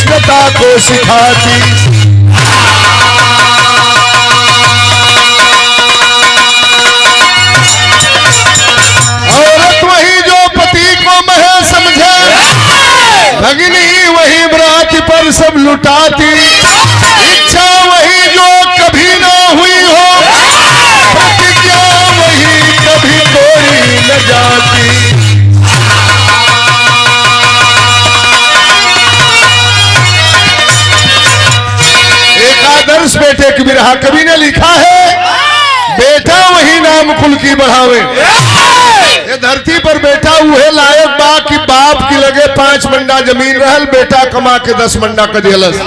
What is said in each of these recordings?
कृष्णता को सिखाती। औरत वही जो पति को मह समझे, भगिनी वही व्रत पर सब लुटाती। इच्छा वही जो कभी ना हुई हो, प्रतिज्ञा वही कभी तोड़ी न जाती। एक आदर्श बेटे की बिरहा कवि ने लिखा है, बेटा वही नाम कुल की बढ़ावे। ये धरती पर बेटा उहे लायक बा कि बाप की लगे 5 मंडा जमीन रहल, बेटा कमा के 10 मंडा कर दिलस।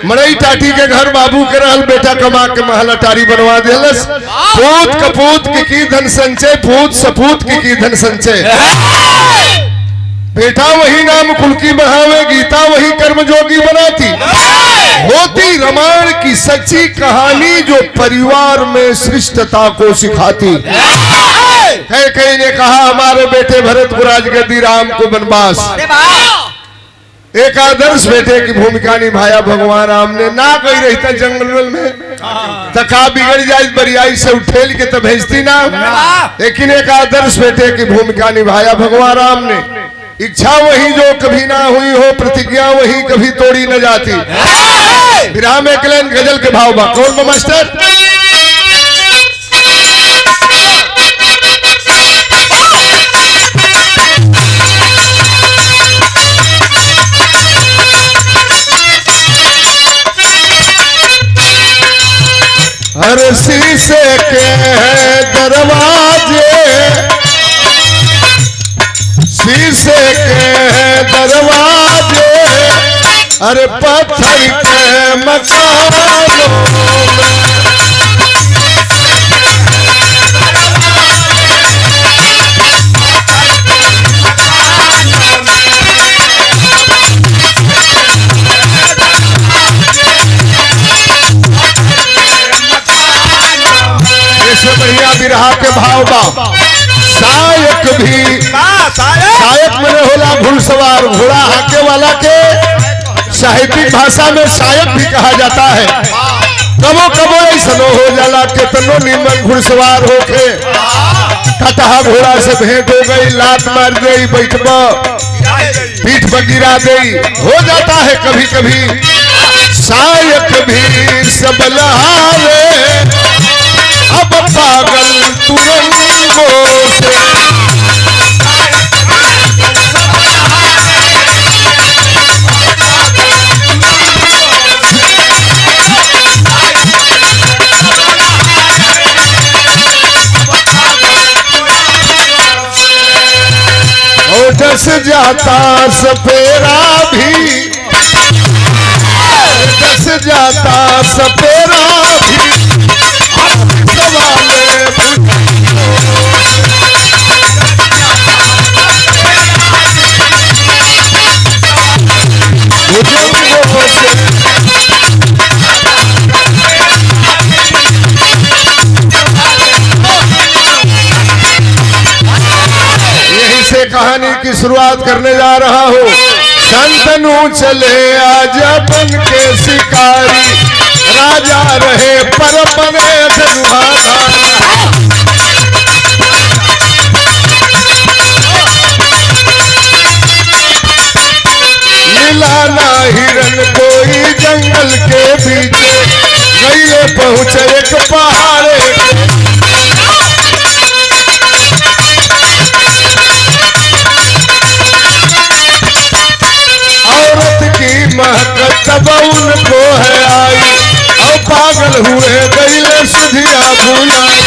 मड़ई टाटी के घर बाबू के रहल, बेटा कमा के महल अटारी बनवा दिलस। पूत कपूत की धन संचय, पूत सपूत की धन संचय। बेटा वही नाम कुल की बढ़ावे, गीता वही कर्म जोगी बनाती। होती रामायण की सच्ची कहानी जो परिवार में श्रेष्ठता को सिखाती। कई ने कहा हमारे बेटे भरत को राजगद्दी, राम को वनवास। एक आदर्श बेटे की भूमिका निभाया भगवान राम ने। ना गई रहता जंगल में तका बिगड़ जाए, बरियाई से उठेल के तो भेजती ना। लेकिन एक आदर्श बेटे की भूमिका निभाया भगवान राम ने। इच्छा वही जो कभी ना हुई हो, प्रतिज्ञा वही कभी तोड़ी न जाती। विराम में कलन गजल के भाव बा। कौन मास्टर? हर शीशे के दरवाजे, शीशे के दरवाजे, अरे पत्थर के मकानों में। इसमें बढ़िया बिरहा के भाव बा। सायक भी, सायक में होला घुड़सवार, घोड़ा हाके वाला के साहित्यिक भाषा में सायक भी कहा जाता है। कबो कबो ऐसा हो जाला कितनो नीमन घुड़सवार होके कटहा घोड़ा से भेंट हो गई, लात मार दे, बैठबा पीठ पर गिरा दे, हो जाता है कभी कभी। सायक भी सब लहारे, अब पागल तुरंगों से। डस जाता सपेरा भी, डस जाता सपेरा भी, सवाले कहानी की शुरुआत करने जा रहा हूँ। संतनु चले आज बन के शिकारी, राजा रहे पर बने धनुहारा। मिला ना हिरन कोई जंगल के पीछे, गईले पहुंचे एक पहाड़े। महक तब उनको है आई, और पागल हुए गईले सुधिया भुलाई।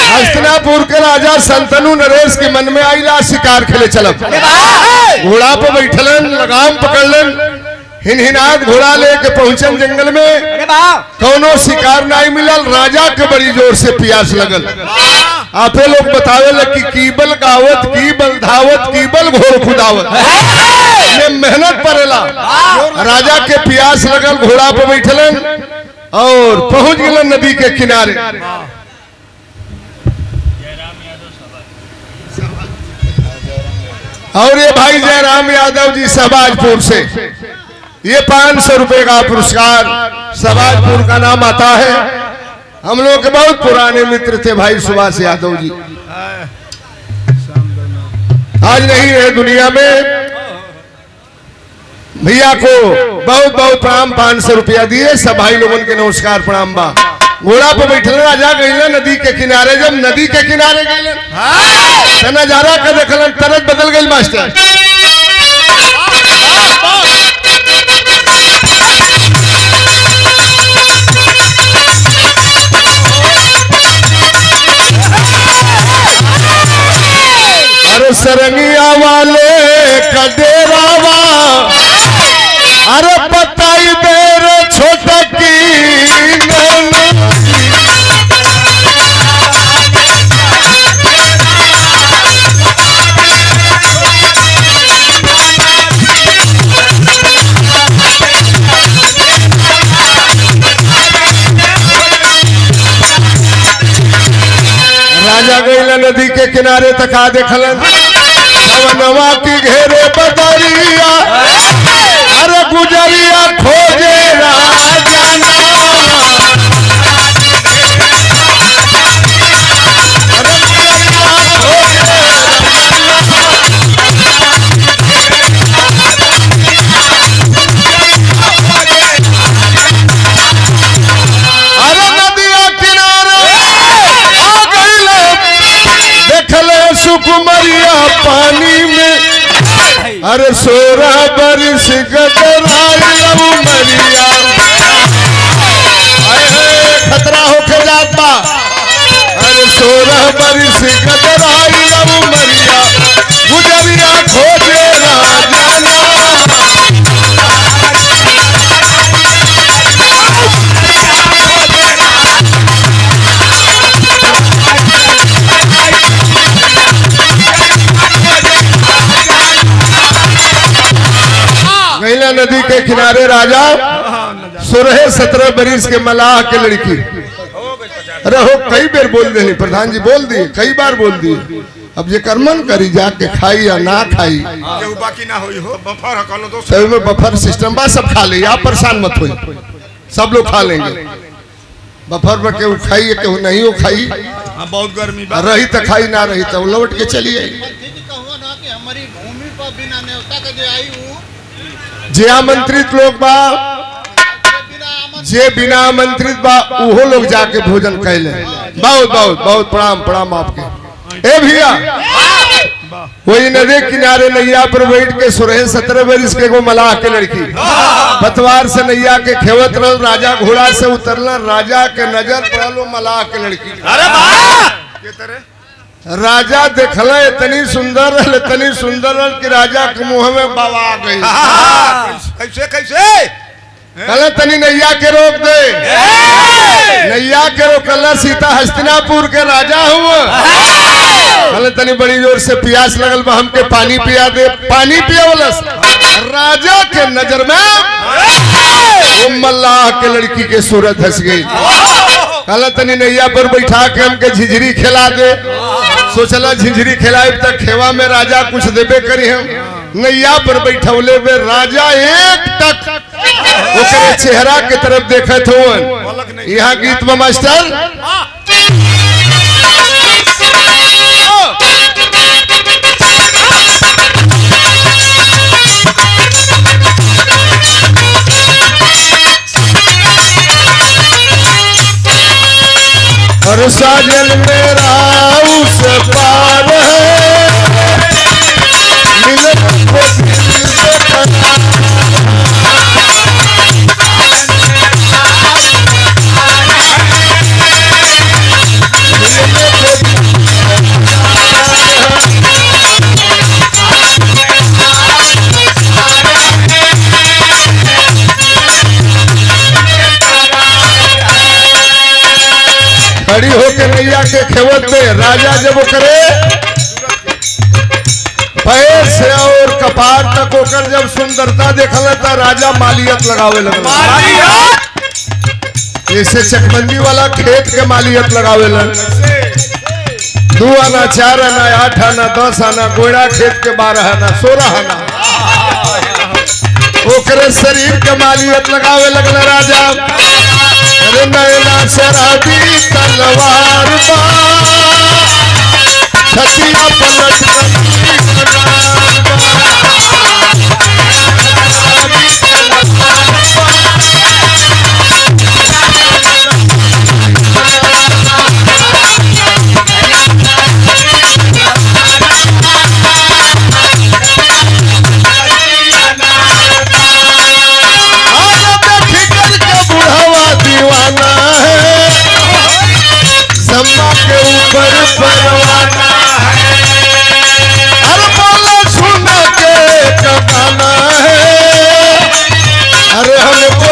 हस्तिनापुर के राजा संतनु नरेश के मन में आईला शिकार खेले चलब। घोड़ा पर बैठलन, लगाम पकड़लन, हिनहिनात घोड़ा लेके पहुंचन जंगल में। कौनो शिकार नहीं मिलल। राजा के बड़ी जोर से प्यास लगल। आपे लोग बतावे कि कीबल गावत, कीबल धावत, कीबल घोड़ खुदावत, ये मेहनत पड़ेला। राजा के प्यास लगल, घोड़ा पर बैठलन और पहुंच गए नदी के किनारे। और ये भाई जयराम यादव जी सहबाजपुर से, ये 500 रुपए का पुरस्कार, सहबाजपुर का नाम आता है। हम लोग के बहुत पुराने मित्र थे भाई सुभाष यादव जी, आज नहीं है दुनिया में। भैया को बहुत बहुत प्रणाम, 500 रुपया दिए। सब भाई लोगों के नमस्कार प्रणाम बा। घोड़ा पे बैठल राजा गईले नदी के किनारे, जब नदी के किनारे गईले तो नजारा का देखलन, तरत बदल गई मास्टर। अरे सरंगिया वाले का डेरावा, अरे बताई दे रे छोटा की राजा गईला नदी के किनारे तका देखलन, नवा की घेरे बदरिया, अरे गुजरिया खोजे राजाना। अरे नदिया किनारे आ गईले, देखले सुकुमरिया पानी में, अरे 16 बरिस गदराई उमरिया। खतरा होके जात बा, अरे 16 बरिस गदराई उमरिया, गुजरिया खोजे राजाना। गईला नदी के किनारे राजा 16-17 बरिस के मलाह के लड़की। अरे हो कई बार बोल दे प्रधान जी, बोल दिए कई बार बोल दिए। अब ये कर्मन करी जाके खाई या ना खाई, बाकी ना होई हो बफर हकलो दोस्त, सभी में बफर सिस्टम बा, सब खा ले, आप परेशान मत होइए, सब लोग खा लेंगे। बफर में केहू खाई केहू नहीं हो खाई, बहुत गर्मी बा, रही तो खाई, ना रही तो लौट के चली आई। हमारी भूमि पर बिना न्योता के जो आई हूँ, जे आमंत्रित लोग बा, जे बिना आमंत्रित बा, उहो लोग जाके भोजन कैले। बहुत बहुत बहुत प्रणाम प्रणाम आपके। ए भैया वही नदी किनारे नैया पर बैठ के 16-17 बरिस के एगो मलाह के लड़की पतवार से नैया के खेवत रह, राजा घोड़ा से उतरला, राजा के नजर पड़ल वो मलाह के लड़की। अरे वाह, राजा देखला इतनी सुंदर रहल, इतनी सुंदर रहल कि राजा के मुंह में बाबा आ गई। कैसे कैसे कहला तनी नैया के रोक दे, नैया के रोकला, सीता हस्तिनापुर के राजा हुआ। कहला तनी बड़ी जोर से प्यास लगल बा, हमके पानी पिया दे, पानी पियावलस। राजा के नजर में वो मल्लाह के लड़की के सूरत धस गई। कहला तनी नैया पर बैठा के हमके झिझरी खिला दे। सोचला झिझरी खिलाए तक खेवा में राजा कुछ देबे करी। हम नैया पर बैठौले में राजा एक तक ओकरे चेहरा के तरफ देखत हुवन। यहाँ गीत में मास्टर और साजन मेरा उस पार है, मिलन को दिल से पता। खड़ी होकर नैया के खेवत में राजा जब करे पैर से और कपार तक होकर जब सुंदरता देखल था, राजा मालियत लगावे लगा, जैसे चकबंदी वाला खेत के मालियत लगावे लग। 2 आना 4 आना 8 आना 10 आना गोड़ा खेत के 12 आना 16 आना ओकरे शरीर के मालियत लगावे लगल राजा। अरे नैना शराबी तलवार बा छतिया पलट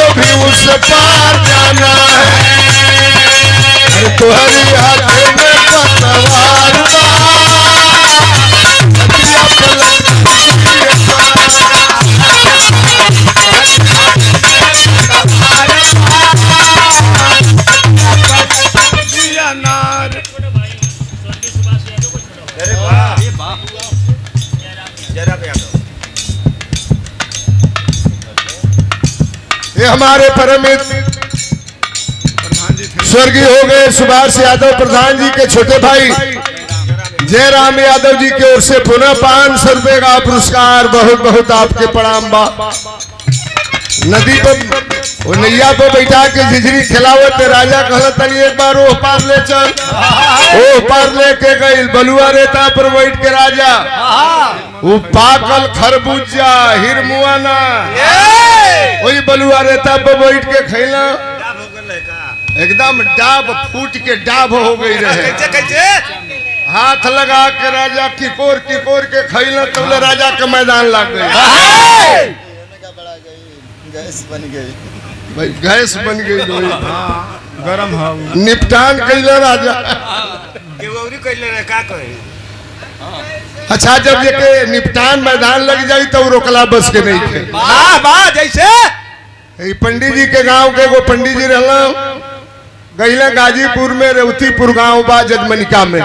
पार जाना है। अरे तुम्हारी हाथ में पतवार ये हमारे परम स्वर्गीय हो गए सुभाष यादव प्रधान जी के छोटे भाई जयराम यादव जी की ओर से पुनः 500 रुपए का पुरस्कार। बहुत बहुत आपके प्रणाम बा। नदी पर वो नैया पर बैठा के झिझरी खिलावत राजा कहला तनी एक बार ओह पार ले चल। ओह पार लेके गई बलुआ रेता पर बैठ के राजा वो पाकल खरबूजा हिरमुआना वही बलुआ रेता पर बैठ के खैला एकदम डाब फूट के डाब हो गई रहे। हाथ लगा के राजा किकोर के खैला तब राजा के मैदान लग गई। गैस बन गई भाई गैस बन गई गरम हो निपटान कैला राजा। अच्छा जब ये निपटान मैदान लग जाई तो रोकला बस के नहीं थे। जैसे पंडित जी के गांव के वो पंडित जी रहला गईला गाजीपुर में रेवतीपुर गांव बा जजमनिका में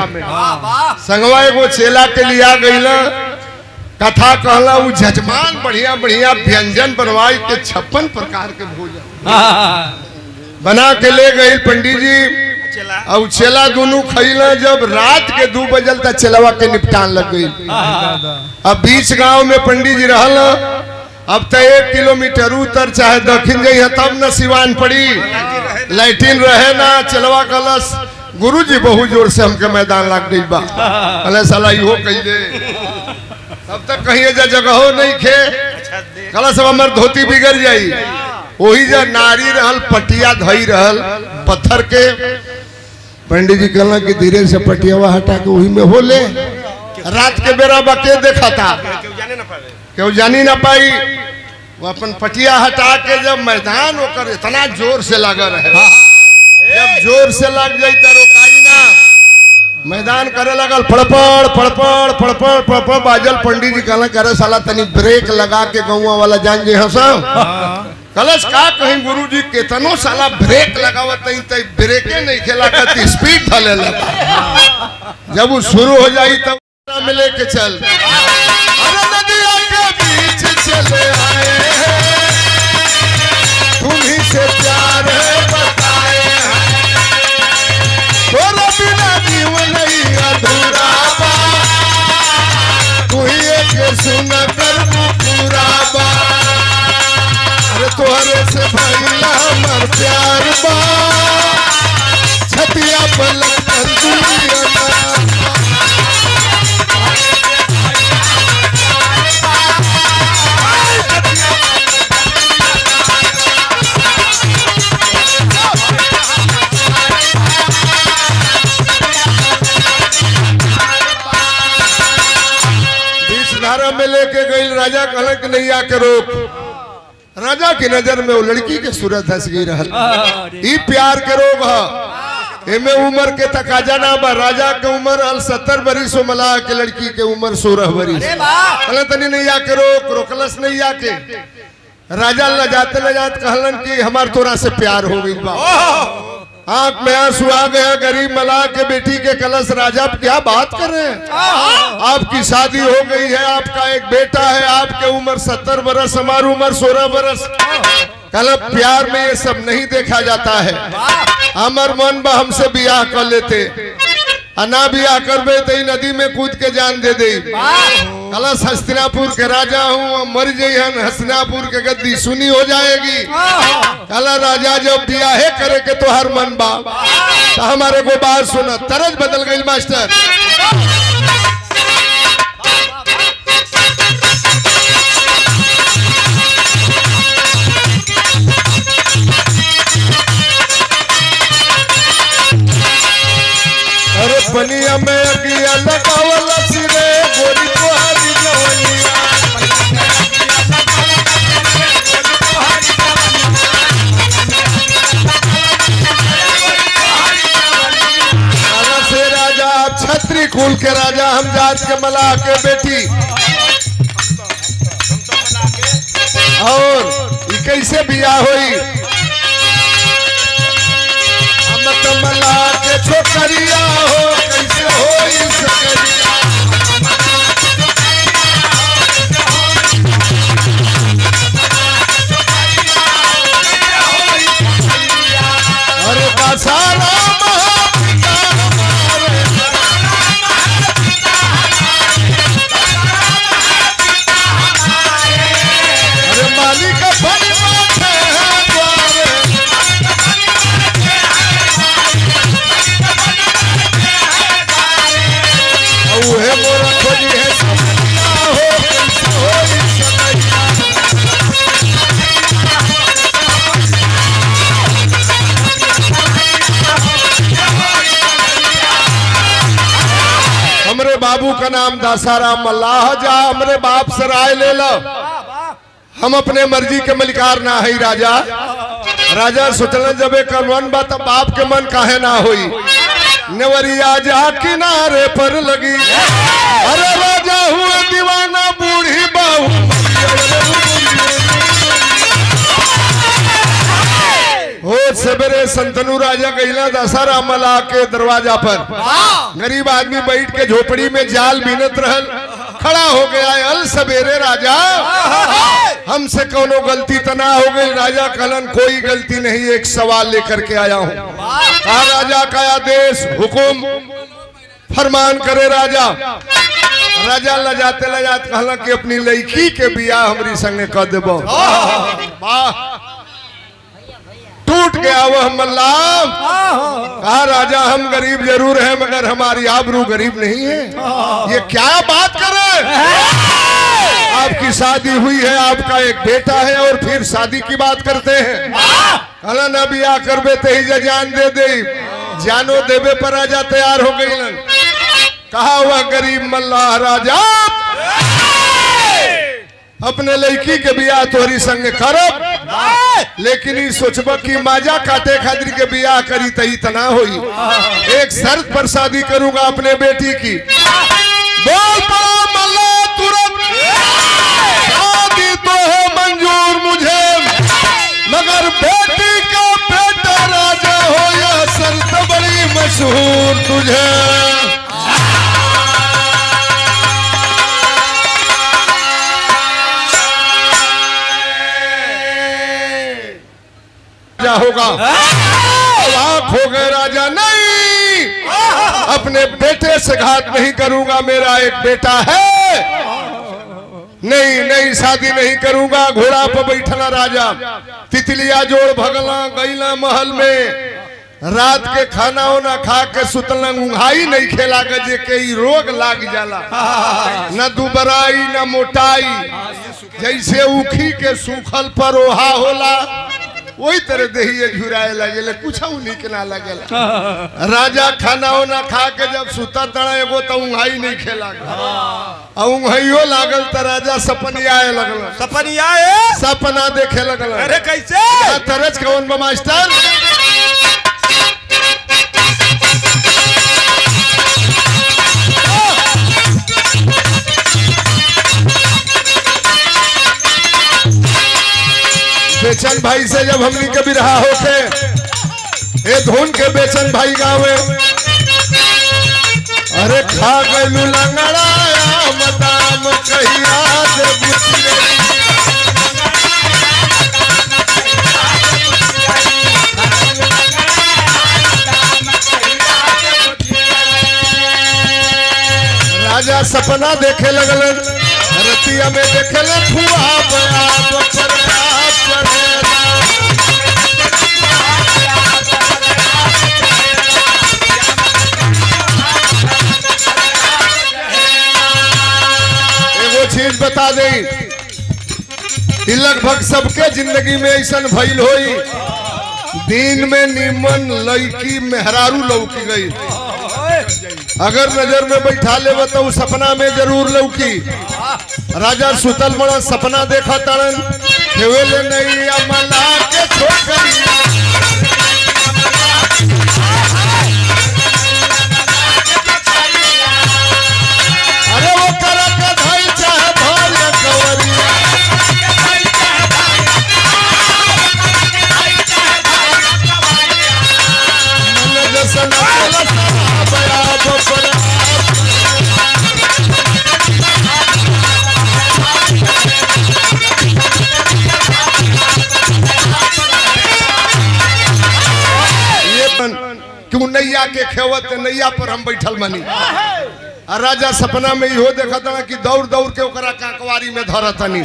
संगवा एगो चेला के लिया गईला कथा कहला वो जजमान बढ़िया बढ़िया व्यंजन बनवाई के 56 प्रकार के भोजन बना के ले गई पंडित जी और चेला दोनों खैला। जब रात के 2 बजल तक चेलावा के निपटान लग गई। अब बीच गांव में पंडित जी रहल अब तो 1 किलोमीटर उत्तर चाहे दक्षिण गई है तब न सिवान पड़ी लैट्रिन रहे ना। चेलवा कलश गुरुजी बहुत जोर से हमके मैदान लग गई बा अले साला इहो कही दे तब तक कहीं जा जगह नहीं खे कला सब हमार धोती बिगड़ जाई। वही जा नारी रहल पटिया धई रहल पत्थर के पंडित जी कहला कि धीरे से पटियावा हटा के वही में हो ले। रात के बेरा बके देखा था क्यों जानी ना पाई वो अपन पटिया हटा के जब मैदान होकर इतना जोर से लगा रहे जब जोर से लग जाई तो रोकाई ना मैदान करे लगल फड़फड़ फड़फड़ फड़फड़ फड़फड़ बाजल। पंडित जी कहला करे साला तनी ब्रेक लगा के गौवा वाला जान जे हंसा कलश का कहीं गुरुजी केतनो साला ब्रेक लगावत नहीं तो ब्रेके नहीं खेला करती स्पीड धले लगा। जब वो शुरू हो जाई तब में लेके चल अरे नदिया के बीच चले आए हैं तुम्हीं से प्यार बताए थोड़ा बिना जीवन नहीं अधूरा बा तू ही एक सुन कर पूरा बा। अरे तोहरे से भइला हमर प्यार बा छतिया पलट कर दुनिया में लेके गई। राजा कहला कि नहीं आके रोक। राजा की नजर में वो लड़की के सूरत हंस गई रहल ई प्यार के रोग है एमे उम्र के तकाजा ना बा। राजा के उम्र 70 बरिस मला के लड़की के उम्र 16 बरिस कहला तनी नहीं आके रोक। रोकलस नहीं आके राजा लजाते कहलन कि हमार तोरा से प्यार हो गई बा। आंख में आंसू आ गया। गरीब मलाह के बेटी के कलश राजा क्या बात कर रहे हैं? आपकी शादी हो गई है, आपका एक बेटा है, आपके उम्र 70 बरस, हमारी उम्र 16 बरस। कल प्यार में ये सब नहीं देखा जाता है। हमर मन बा हमसे बियाह कर लेते, ना बियाह करबे तो नदी में कूद के जान दे दे। कलश हस्तिनापुर के राजा हूँ, मर जइहन हस्तिनापुर के गद्दी सुनी हो जाएगी। कला राजा जब बियाहे करे के तो हर मन बा, तो हमारे को बात सुना, तरज बदल गई मास्टर। अरे बनिया में अगिया लगावल सिरे गोरी तोहारी जवनिया। से राजा आप छत्री कुल के राजा, हम जात के मलाह के बेटी। और ये कैसे बियाह हुई? हम तो मलाह के छोकरिया हो, कैसे होई सकरिया। अरे सारा महापिता हमारे, अरे मालिक बन बैठे हैं द्वारे। उहे मोरा खोजी है समझना हो, कैसे होई सकरिया। हमरे बाबू का नाम दासाराम मल्लाह, जा हमरे बाप से राय ले लो। हम अपने मर्जी के मलिकार ना है राजा। राजा सोचल जब एक मन बा तब बाप के मन काहे ना होई। नेवरिया जा किनारे पर लगी, अरे राजा हुए दीवाना बूढ़ी बाहू। हो सवेरे संतनु राजा गईला दासाराम मल्लाह के दरवाजा पर। गरीब आदमी बैठ के झोपड़ी में जाल बीनत रहल। खड़ा हो गया, अल सवेरे राजा हमसे कोनो गलती तना हो गई। राजा कहलन कोई गलती नहीं, एक सवाल लेकर के आया हूँ। कहा राजा का आदेश हुकुम फरमान करे राजा। राजा लजाते लजाते कहला कि अपनी लड़की के बियाह हमारी संगे कर देबो। टूट गया वह मल्लाह। कहा राजा हम गरीब जरूर हैं मगर हमारी आबरू गरीब नहीं है। ये क्या बात कर रहे हैं? आपकी शादी हुई है, आपका एक बेटा है और फिर शादी की बात करते हैं। कहला न बियाह करबे ते ही जान दे दे। जानो देवे पर राजा तैयार हो गई। कहा वह गरीब मल्लाह राजा अपने लड़की के बियाह तोहरी संगे करब, लेकिन ये सोचब कि माजा काटे खातिर के बियाह करी तही तना होई। एक शर्त पर शादी करूंगा अपने बेटी की। बोल पड़ा मल्लाह तुरंत, शादी तो है मंजूर मुझे, मगर बेटी का बेटा राजा हो यह शर्त बड़ी मशहूर तुझे। होगा अवाक हो गए राजा। नहीं, अपने बेटे से घात नहीं करूंगा, मेरा एक बेटा है। नहीं नहीं, शादी नहीं करूंगा। घोड़ा पर बैठना राजा, तितलिया जोड़ भगला गईला महल में। रात के खाना ना खा के सुतला, उंघाई नहीं खेला जे के रोग लाग जाला। न दुबराई न मोटाई, जैसे उखी के सूखल पर ओहा होला वही तरह दही झुराए लगे, कुछ निक ना लगे। राजा खाना ना खा के जब सुता तड़ा एगो तो उंघाई नहीं खेला, उंघाइयो लागल तो राजा सपनियाए लगल। सपना देखे लगल। अरे कैसे? तरज कौन बा मास्टर? बेचन भाई से जब हमनी के बिरहा होके ए धुन के बेचन भाई गावे अरे खा गलू लंगड़ाया मदाम कहिया दे बुझी राजा सपना देखे लगल रतिया में देखे ले फुआ बया बपरा चढ़ेला एगो चीज बता दे लगभग सबके जिंदगी में ऐसा भइल होई दिन में निमन लड़की मेहरारू लौकी गई अगर नजर में बैठा ले तो सपना में जरूर लौकी राजा सुतल बड़ा सपना देखा तड़न खेवेले नहीं अमला के छोकरिया अरे वो करा के धाई चाहे भार्य कवरिया मन जसना बया बपरा क्यों नैया के खेवत नैया पर हम बैठल मनी और राजा सपना में इहो देखा था कि दौड़ दौड़ के ओकरा काकवारी में धरतनी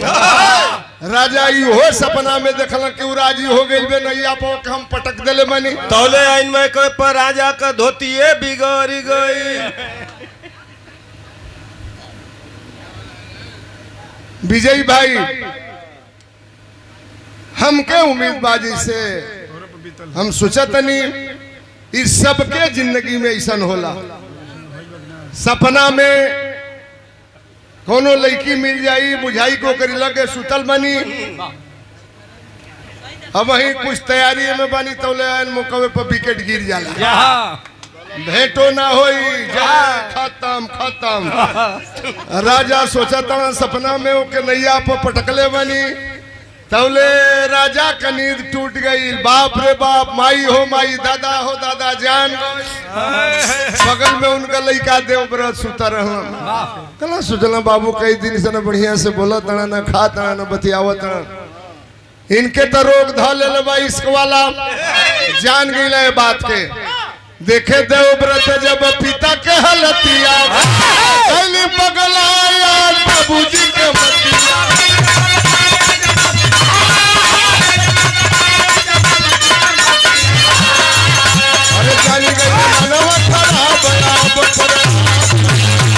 राजा इहो सपना में देखल कि उ राजी हो गइल बे नैया पर हम पटक देले मनी तौले आइन में कोई पर राजा का धोतिए बिगड़ गई। विजय भाई हमके उम्मीदबाजी से हम सोचतनी इस सबके जिंदगी में ऐसा होला सपना में कोनो लड़की मिल जाई बुझाई को करी लगे सुतल बनी अब वही कुछ तैयारी में बनी तौले मुकवे पर विकेट गिर जाला भेंटो ना होई जा खत्म खत्म राजा सोचता सपना में ओके नैया पर पटकले बनी तौले राजा का नींद टूट गई बाप रे बाप माई हो माई दादा हो दादा जान बगल में उनका लड़का देवव्रत सुता रहा कला सोचला बाबू कई दिन से न बढ़िया से बोला तना न खा तना न बतियावा तना इनके तो रोग धा ले बा इश्क वाला जान गई बात के देखे देवव्रत जब पिता के हलतिया बगलाया बाबूजी के मतिया अरे जानी गई मनवा खड़ा बया बपरा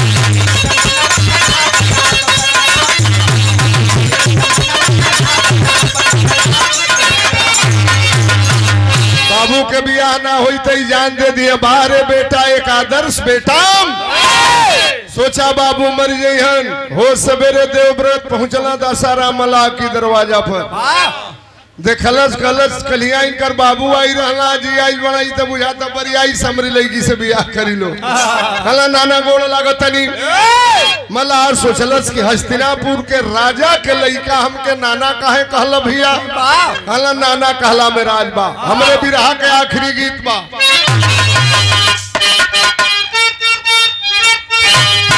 बाबू के बियाह ना हुई तो जान दे दिए बारे बेटा एक आदर्श बेटा सोचा बाबू मर जइहन हो सवेरे देवव्रत पहुंचला दशहरा मला की दरवाजा पर देखलस कलस कलिया इनकर बाबू आई रहला जी आई बनाई तो बुझाता बरियाई समरी लड़की से बियाह करी लो हला नाना गोड़ लागतनी मल्हार सोचलस कि हस्तिनापुर के राजा के लड़का हमके नाना काहे कहला भैया हला नाना कहला में राज बा हमरे बिरहा के आखिरी गीत बा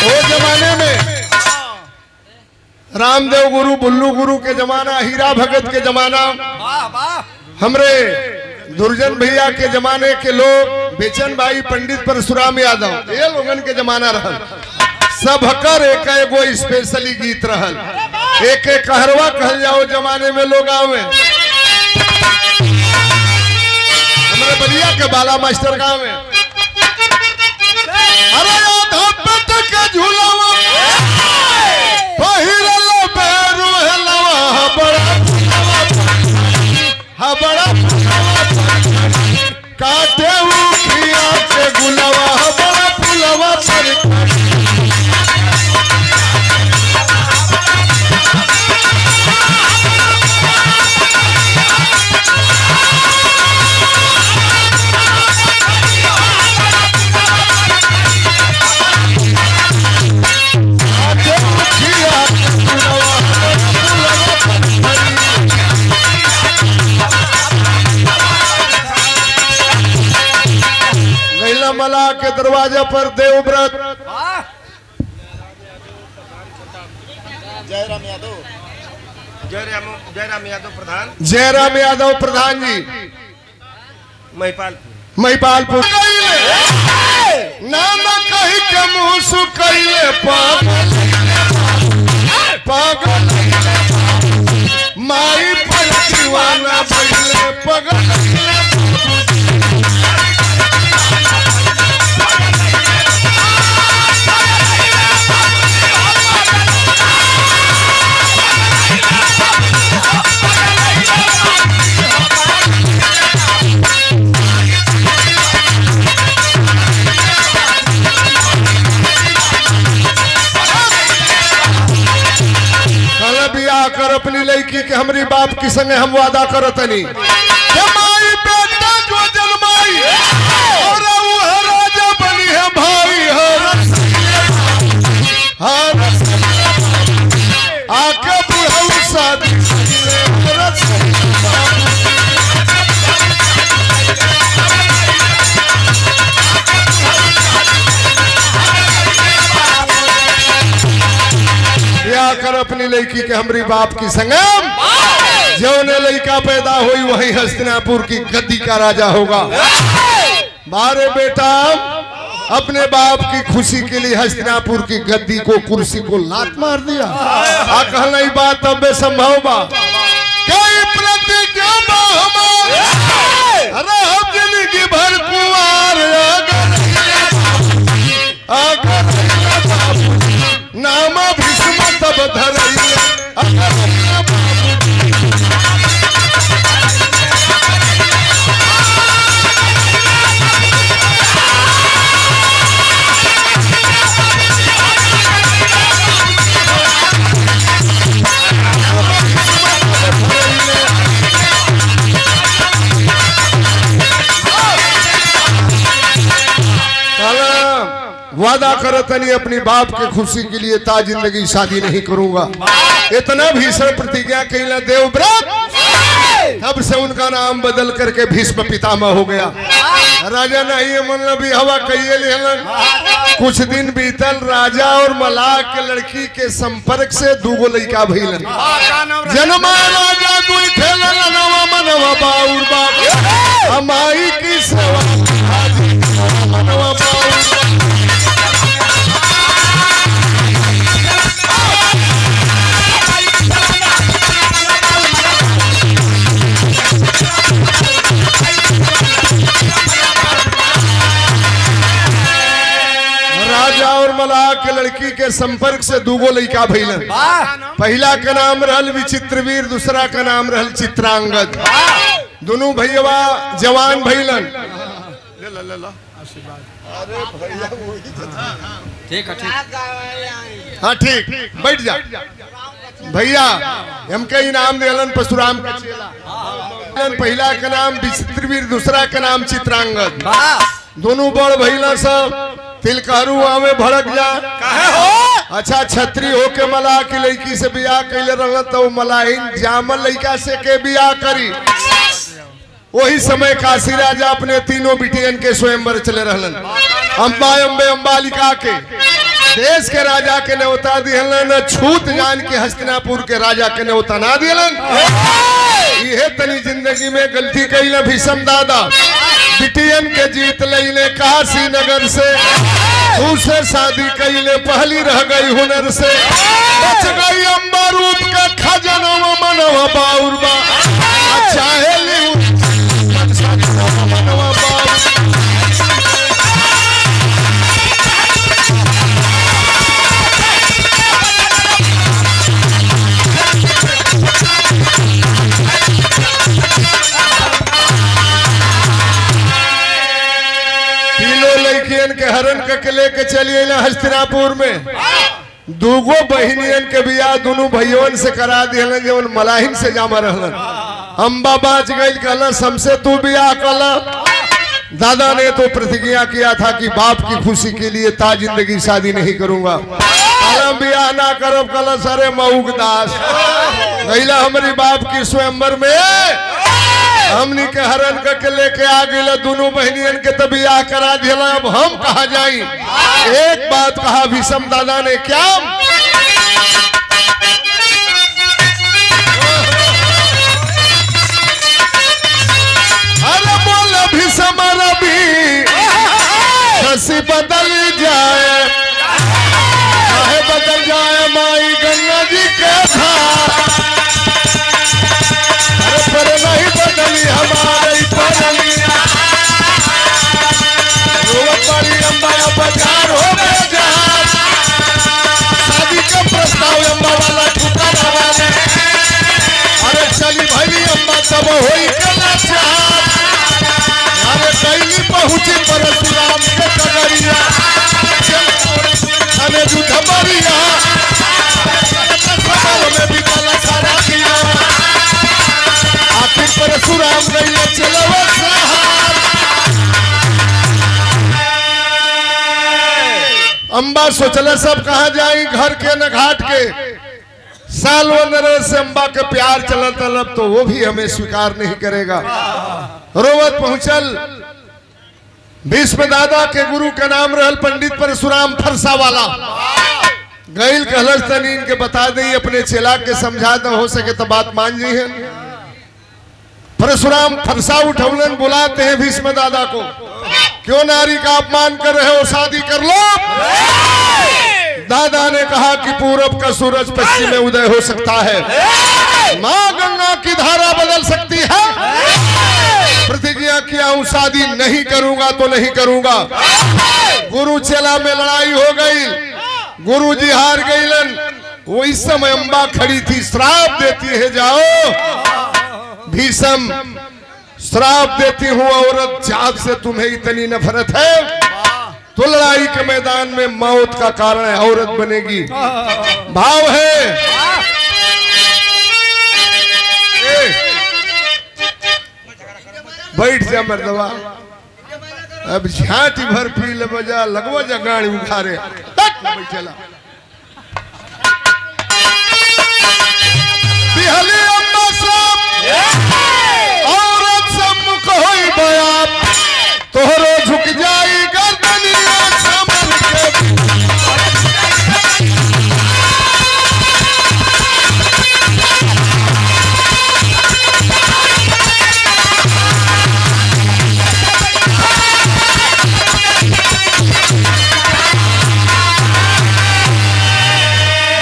वो जमाने में रामदेव गुरु बुल्लू गुरु के जमाना हीरा भगत के जमाना हमरे दुर्जन भैया के जमाने के लोग बेचन भाई पंडित परशुराम यादव ये लोगन के जमाना रहल सबकर एक एगो स्पेशली गीत रहल एक एक कहरवा कहल जाओ जमाने में लोग आवे हमरे बलिया के बाला मास्टर गाँव में अरे धपत के झूलावा काटे उखिया के गुलवा बड़ा फुलवा पर अला मला के दरवाजा पर देवव्रत जयराम यादव जयराम यादव प्रधान जयराम यादव प्रधान जी महिपालपुर महिपालपुर नाम कही के मुंह सुकैले पागल पागल माई पर दीवाना भइले पागल कर अपनी लड़की के हमरी बाप की संगे हम वादा करतनी माई बेटा जो जन्माई और वो राजा बनी है भाई हर आके बुढ़ऊ शादी कर अपनी लड़की के हमरी बाप की संगम जौने लड़का पैदा हुई वही हस्तिनापुर की गद्दी का राजा होगा। बारे बेटा अपने बाप की खुशी के लिए हस्तिनापुर की गद्दी को कुर्सी को लात मार दिया। आ कहना ही बात अब संभव बा कई प्रतिज्ञा बा हमारे हम जिंदगी भर कुंवार अगर नाम भीष्म तब धरैया वादा करतनी अपनी बाप के खुशी के लिए ता जिंदगी शादी नहीं करूंगा। इतना भीषण प्रतिज्ञा कैला देवव्रत तब से उनका नाम बदल करके भीष्म पितामह हो गया। राजा नहीं मन भी हवा कहिए लेलन। कुछ दिन बीतल राजा और मलाह के लड़की के संपर्क से दूगो लड़का भइलन। जन्मा राजा दुई ठेलन नवा मनवा बाउर बाप हमाई की सेवा मनवा बाउर राजा और मलाह के लड़की के संपर्क से दूगो लड़का भइलन। पहला का नाम रहल विचित्रवीर दूसरा का नाम रहल चित्रांगद। दोनों भैया जवान भइलन। ठीक है हाँ ठीक बैठ जा भैया हमके इनाम दिलन परशुराम का चेला। पहला का नाम विचित्रवीर दूसरा का नाम चित्रांगद। दोनों बड़ भैया सब तिलकहरू आवे भड़क जा अच्छा छत्री होके मलाह की लड़की से बियाह कैले रहल तो मलाहिन जामल लड़का से के बियाह करी। वही समय काशी राजा अपने तीनों बिटियन के स्वयंवर चले रहलन। अम्बा अम्बे अम्बालिका के देश के राजा के न्योता दिहलन छूत जान के हस्तिनापुर के राजा के न्योता ना दिहलन। ये तनी जिंदगी में गलती कैले भीष्म दादा बिटियन के जीत लैले काशी नगर से दूसरे शादी कैले पहली रह गई हुनर से बच गई अम्बा रूप का खजनवा मनवा बाउरबा चाहे मनवा बाउर के हरण के लेके चलिए ना हस्तिनापुर में दूगो बहनियन के बियाह दोनों भैयों से करा दिलन जवन मलाहिन से जामा रहलन। अम्बा बाज गई कहला हमसे तू बियाह कला। दादा ने तो प्रतिज्ञा किया था कि बाप की खुशी के लिए ता जिंदगी शादी नहीं करूंगा। बियाह ना करो कला सारे मऊक दास गईला हमारी बाप की स्वयंवर में हमनी के हरण के लेके आ गए दोनों बहनियन के तब ब्याह करा दिया। अब हम कहा जाई? एक बात कहा भीष्म दादा ने, क्या? अरे बोल भीष्म रवि हंसी बदल जाए, चाहे बदल जाए माई गंगा जी के धार, अरे पर नहीं बदली हमारी परनिया, रोवत बड़ी अम्बा बाजार हो गए जहां, शादी का प्रस्ताव अम्बा वाला ठुकरा वाले, अरे चली भली अम्बा तब होई कला चार, अरे कैली पहुंची परशुराम के कगरिया, अरे युद्ध मरिया में भी कला सारा किया, आखिर परशुराम गईले चलवा सहार। अम्बा सोचले सब कहा जाई, घर के न घाट के, साल वनरे से अम्बा के प्यार चलत तलब तो वो भी हमें स्वीकार नहीं करेगा। रोवत पहुंचल भीष्म दादा के गुरु का नाम रहल पंडित परशुराम फरसा वाला। गईल कहलस तनी इनके बता दे, अपने चेला के समझा दे, हो सके तो बात मान जी है। परशुराम फरसा उठौलन, बुलाते हैं भीष्म दादा को, क्यों नारी का अपमान कर रहे हो, शादी कर लो। दादा ने कहा कि पूरब का सूरज पश्चिम में उदय हो सकता है, मां गंगा की धारा बदल सकती है, प्रतिज्ञा किया हूं शादी नहीं करूंगा तो नहीं करूंगा। गुरु चेला में लड़ाई हो गई, गुरु जी हार गईलन। वो इस समय अम्बा खड़ी थी, श्राप देती है, जाओ भीष्म श्राप देती हूं, औरत जात से तुम्हें इतनी नफरत है तो लड़ाई के मैदान में मौत का कारण है, औरत बनेगी। भाव है, बैठ जा मर्दवा, अब झांटी भर पी ले बजा, लगवा जा गाड़ी उखारे बैठेला। बिहली अम्मा सब औरत सम्मुख होई बयाप, तोहरो झुक जाई गर्दनिया समन के।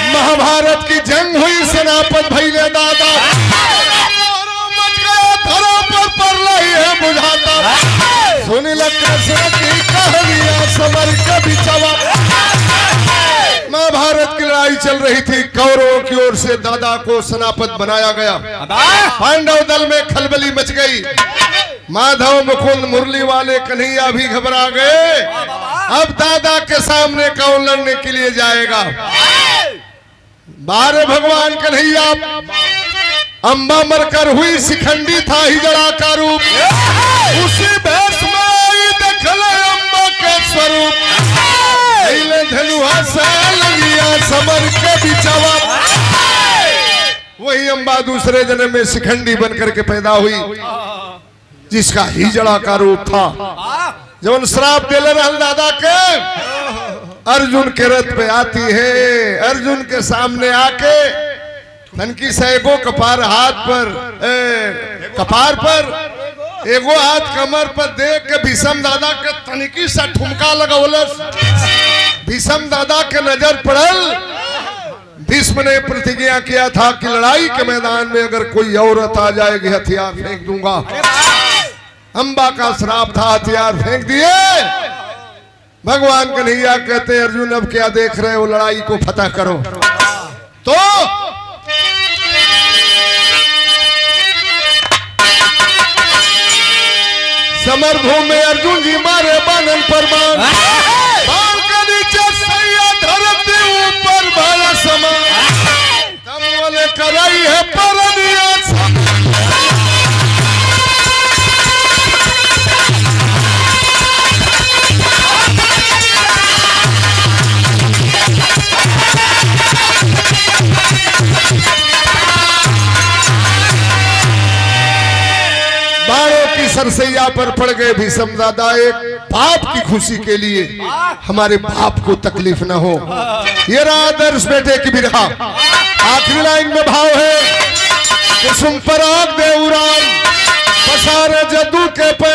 महाभारत की जंग हुई, सेनापत भैले दादा, मच गया धरा पर लही है बुझाता, सुनी कृष्ण की कहानियां समर के बिचवा। महाभारत की लड़ाई चल रही थी, कौरवों की ओर से दादा को सेनापत बनाया गया, पांडव दल में खलबली मच गई। माधव मुकुंद मुरली वाले कन्हैया भी घबरा गए, अब दादा के सामने कौन लड़ने के लिए जाएगा। बारे भगवान कन्हैया, अम्बा मरकर हुई शिखंडी था हिजड़ा का रूप, उसी भेष में आई देखले अम्बा के स्वरूप, धनुहा से लगिया समर के बिचवा। वही अम्बा दूसरे जन्म में शिखंडी बनकर के पैदा हुई, जिसका हिजड़ा का रूप था। जब श्राप देले रहल दादा के, अर्जुन के रथ पे आती है, अर्जुन के सामने आके तनकी सैगो कपार हाथ पर कपार पर एगो हाथ कमर पर देख के भीष्म दादा के तनिकी सा ठुमका लगौलस। भीष्म दादा के नजर पड़ल, भीष्म ने प्रतिज्ञा किया था कि लड़ाई के मैदान में अगर कोई औरत आ जाएगी हथियार फेंक दूंगा। अम्बा का श्राप था, हथियार फेंक दिए। भगवान कन्हैया कहते अर्जुन अब क्या देख रहे हो, लड़ाई को फतह करो। तो समर भूमि में अर्जुन जी मारे बानन पर बाण, बाण के नीचे सैया धरती ऊपर भाला समान, तम वाले कराई है परनिया। सरसैया पर पड़ गए भीष्म दादा, एक बाप की खुशी के लिए हमारे बाप को तकलीफ न हो। ये रहा आदर्श बेटे की बिरहा। आखिरी लाइन में भाव है, कुसुम पराग दे उड़ान, पसार जदू के पे